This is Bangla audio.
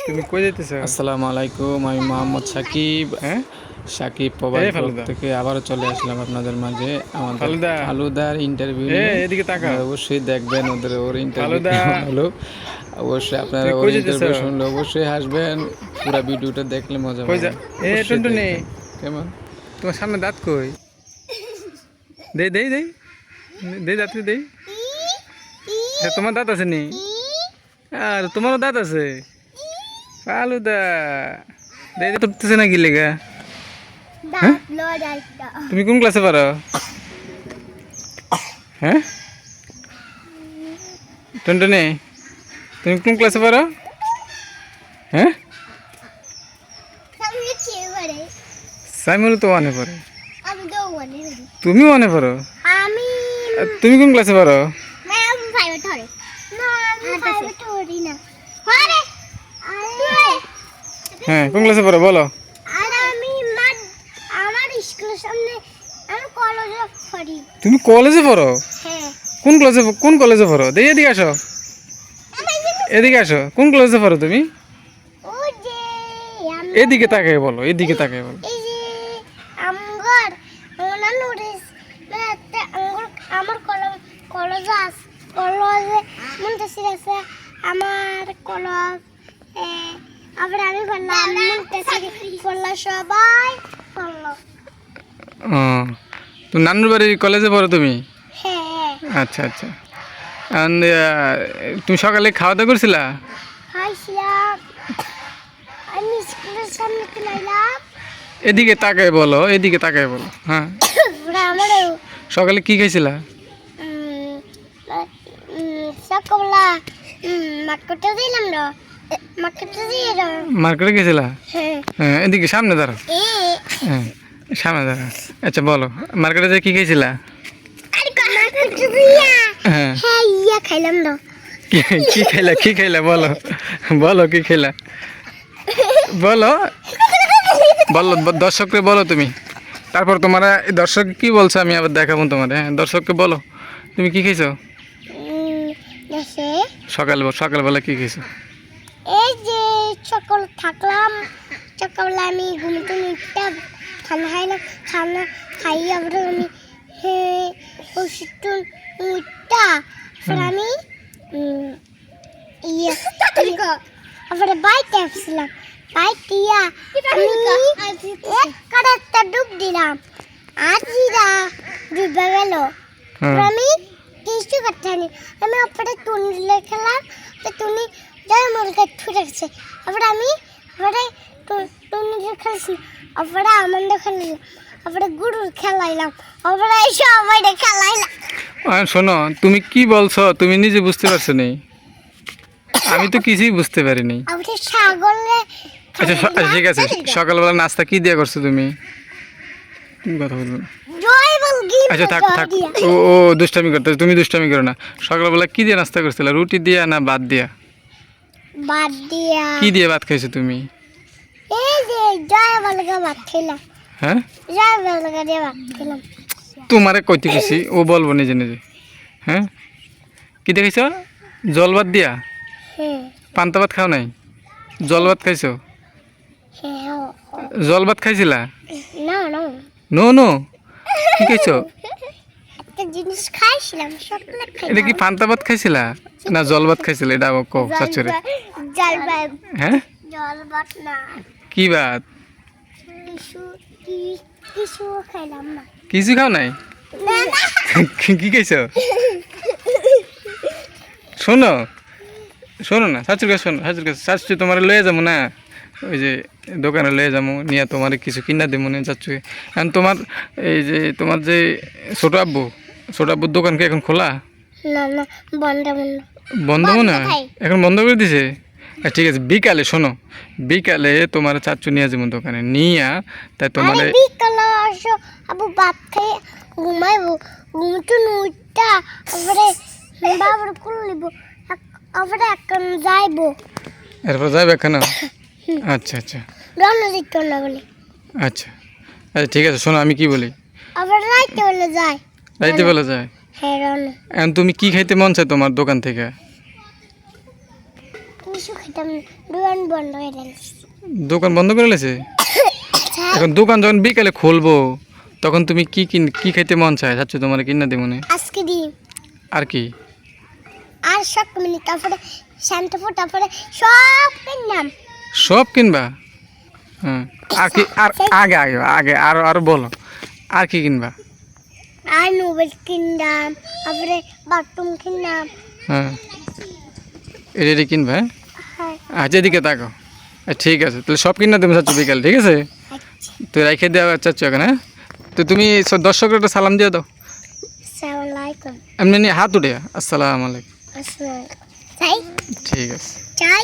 তুমি কই যাইতেছ? আসসালামু আলাইকুম, আমি মোহাম্মদ সাকিব। হ্যাঁ, সাকিব প্রবাস ব্লগ ফালুদা, থেকে আবারও চলে আসলাম আপনাদের মাঝে। আমাদের ফালুদা, ফালুদার ইন্টারভিউ নিয়ে এদিকে তাকাও। আপনারা অবশ্যই দেখবেন ওর ইন্টারভিউ ফালুদা, কেমন হলো। অবশ্যই আপনারা তুমি ওর কই যাইতেছ? ইন্টারভিউ শুনলে অবশ্যই হাসবেন। পুরো ভিডিওটা দেখলে মজা কই যা? পাবেন। অবশ্যই টুনটুনি, দেখবেন। কেমন? তোমার সামনে দাঁত কই? দেই দেই দেই দেই দাঁত দেই। তোমার দাঁত আছে নি? আর তোমারও দাঁত আছে? ফালুদা, দেই দেই তুলতেছে না কি লেগা? হ্যাঁ? তুমি কোন ক্লাসে পারো? হ্যাঁ, টুনটুনি, তুমি কোন ক্লাসে পারো? হ্যাঁ, সাইমুল তো ওয়ানে পড়ে। তুমি ওয়ানে পড়ো? আর তুমি কোন ক্লাসে পারো? হ্যাঁ, কোন ক্লাসে পড়ো বলো? তুমি কলেজে পড়ো? কোন কলেজে পড়ো? দেই এদিকে আসো, এদিকে আসো। কোন কলেজে পড়ো তুমি? এদিকে তাকাই বলো, এদিকে তাকাই বলো। আমার কলেজ আবার আমি বললাম পড়লো সবাই পড়লো। ও, তুমি নানুর বাড়ির কলেজে পড়ো তুমি? হ্যাঁ, আচ্ছা আচ্ছা। And, তুমি সকালে খাওয়া দাওয়া করছিলা? খাইছিলাম। আমি স্কুলের সামনে খেলাইলাম। এদিকে তাকাই বলো, এদিকে তাকাই বলো। হ্যাঁ, আমারও সকালে কি খাইছিলা? সকালবেলা মার্কেটে দিলাম না, মার্কেটে দিয়ে মার্কেটে গেছিলা? হ্যাঁ, হ্যাঁ, এদিকে সামনে দাঁড়াও। হ্যাঁ, সামনে দাঁড়াও। আচ্ছা বলো, মার্কেটে যে কি খাইছিলা? মার্কেটে দিয়া হ্যাঁ, হ্যাঁ ইয়া খাইলাম না। কি খাইলা, কি খাইলা বলো, বলো কি খাইলা বলো, বলো দর্শককে বলো তুমি। তারপর তোমার দর্শক কি বলছো আমি আবার দেখাবো তোমার। হ্যাঁ, দর্শককে বলো তুমি কি খাইছো দেশে সকালবেলা কি খাইছো? এই যে সকাল থাকলাম, সকালবেলা আমি ঘুমতে উঠটা খানা খাইলাম, খানা খাই আবার আমি ওষুধ উঠটা আমি ইয়ে আবার বাইতে আসছিলাম, বাইতে আমি এক কাটারটা ডুব দিলাম, আর জিরা ডুবে গেল। আমি কিছু করতে নি, আমি আপনার টুনি খেলাম, তো টুনি যাই মুরগা ছুটে গেছে। আবার আমি টুনি খেলছি, আবার আমাদের খেলাইলাম, আবার গুরুর খেলাইলাম, আবার এই সবাই খেলাইলাম। শোনো, তুমি কি বলছো তুমি নিজে বুঝতে পারছো নি? আমি তো কিছুই বুঝতে পারিনি। আমাদের ছাগলে আচ্ছা ঠিক আছে, সকালবেলা নাস্তা কি দিয়ে করছো তুমি? তুমি কথা বলবো না। আচ্ছা থাক থাক, ও দুষ্টামি করতে, তুমি দুষ্টামি করো না। সকালবেলা কি দিয়ে নাস্তা করছিলে? রুটি দিয়া না ভাত দিয়া? ভাত দিয়া। কি দিয়ে ভাত খাইছো তুমি? এই যে জয় বলগা ভাত খেলাম। হ্যাঁ, জয় বলগা দিয়ে ভাত খেলাম। তোমারে কইতে গেছি, ও বলবো নিজে নিজে। হ্যাঁ, কি দেখাইছো? জল ভাত দিয়া? হ্যাঁ, পান্তা ভাত খাও নাই? জল ভাত খাইছো? হ্যাঁ, জল ভাত খাইছিলা? না না, নো নো, কি খাইছো? একটা জিনিস খাইছিলাম, সকালে এটা খাইলাম। কি পান্তা ভাত খাইছিলা না জল ভাত খাইছিলা? এটা কো চাচুরে। জল ভাত। হ্যাঁ, জল ভাত না, কি ভাত? কিছু খাইলাম না। কিছু খাও নাই? কি খাইছো? শোনো শোনো না, শাশুর কাছে শোনো, শাশুর কাছে। শাশু তোমার লয়ে যাবো না, ওই যে দোকানে লয়ে যাবো, নিয়ে তোমার কিছু কিনা দেবো না চাচুকে। এখন তোমার এই যে তোমার যে ছোট আব্বুর দোকান কি এখন খোলা? না না, বন্ধ বন্ধ। বন্ধ মনে হয়, এখন বন্ধ করে দিছে। ঠিক আছে, বিকালে শোনো, বিকালে তোমার চাচু নিয়ে যাবো দোকানে, নিয়া তাই তোমার বিকালে আসো, আবু ভাত খাই ঘুমাইবো, ঘুমটু নুইটা আবার বাবার কুল নিব, আবার এখন যাইবো। এরপর যাবে এখন? আচ্ছা আচ্ছা রওনা দিতে না বলে। আচ্ছা আচ্ছা ঠিক আছে, শোনো আমি কি বলি। আবার রাইতে বলে যায়। রাইতে বলা যায়? হ্যাঁ রওনা। এখন তুমি কি খাইতে মন চায় তোমার দোকান থেকে? কিছু খাইতে খাইতাম দোকান বন্ধ হয়ে গেছে দোকান বন্ধ করে লেছে এখন দোকান যখন বিকালে খুলবো তখন তুমি কি খাইতে মন চায় চাচ্ছ তোমার কিনা দেবো না আজকে দিন আর কি আর সব মিনিট তারপরে শ্যাম্পু তারপরে সব কিনলাম সব কিনবা হ্যাঁ আর কি আর আগে আগে আগে আরো বলো আর কি কিনবা আর নোবেল কিনলাম তারপরে বাথরুম কিনলাম হ্যাঁ এটা কিনবা হ্যাঁ হ্যাঁ আচ্ছা এদিকে তাকো ঠিক আছে তাহলে সব কিনা দেবো চাচ্ছ বিকাল ঠিক আছে তো রেখে দেওয়া চাচ্ছ এখন হ্যাঁ তো তুমি দর্শকের একটা সালাম দিয়ে দাও আসসালামু আলাইকুম এমনি নিয়ে হাত উঠে আসসালামু আলাইকুম আসসালাম চাই ঠিক আছে চাই